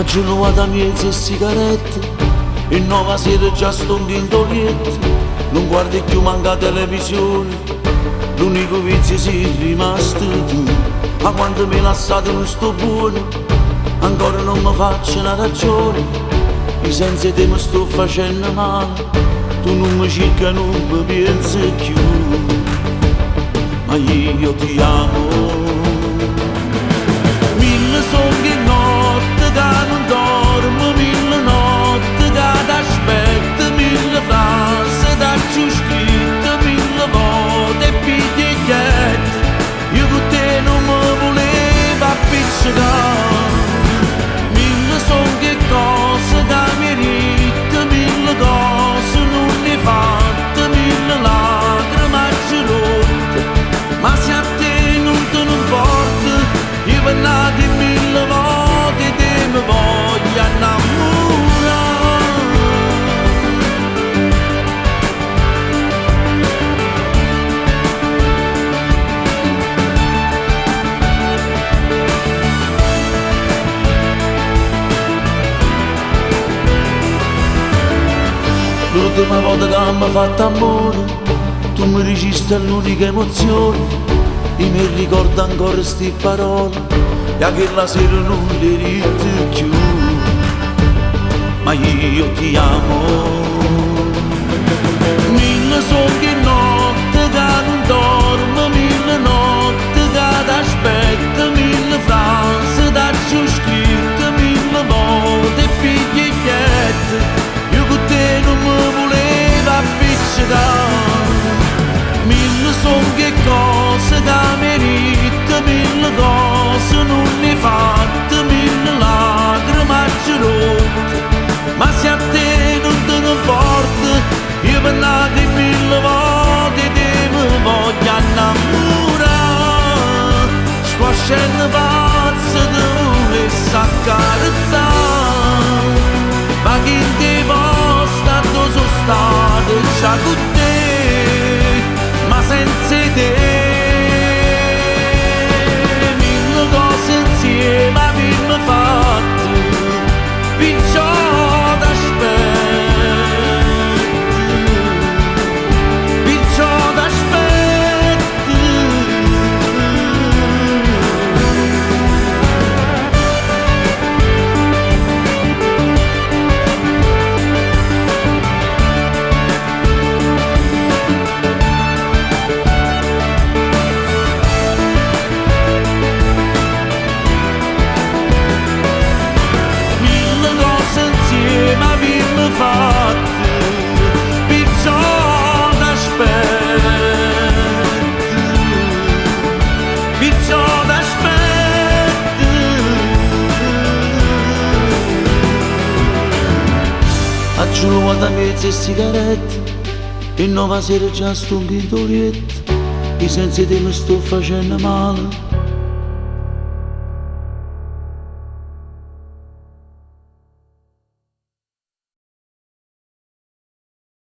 Aggiungo da mezzo e sigarette e nuova sera già sto in intolietto. Non guardi più manca televisione, l'unico vizio sei rimasto tu. Ma quando mi lasciate non sto buono, ancora non mi faccio una ragione. Io senza te mi sto facendo male, tu non mi cerchi, non mi pensi più. Ma io ti amo. Mille sogni notte che non dormo, mille notti che t'aspetto, mille frasi da giù scritte, mille volte e biglietti. Io con te non mi volevo appiccicare. Mille sogni e cose che mi ritte, mille cose non ne fatte, mille lacrime rotte. Ma se a te non te ne importa, io parlate mille volte e te mi voglio innamorare. L'ultima volta che mi ha fatto amore, tu mi registri l'unica emozione. Io mi ricordo ancora sti parole, e a quella sera non le rito più. Ma io ti amo. Mille sogni e notte che non dormo, mille notti che t'aspetto, mille frasi da giù scritte, mille volte e biglietti. Io con te non mi volevo appiccicare. Mille sogni e cose che merita, mille cose non ne fatte, mille lacrime rotte. Ma se a te non te ne importa, io parlate mille volte e te mi voglio innamorare. Sto scendo pazzo di volesse accarezzare, ma chi ti posta dove sono stato già con te, ma senza te mille cose insieme abbiamo fatto, perciò t'aspetto, perciò t'aspetto. Ma abbiamo fatto, perciò t'aspetto, perciò t'aspetto. Aggiungo da mezzo e sigarette e nuova sera già sto in intolietto. Io senza te mi sto facendo male,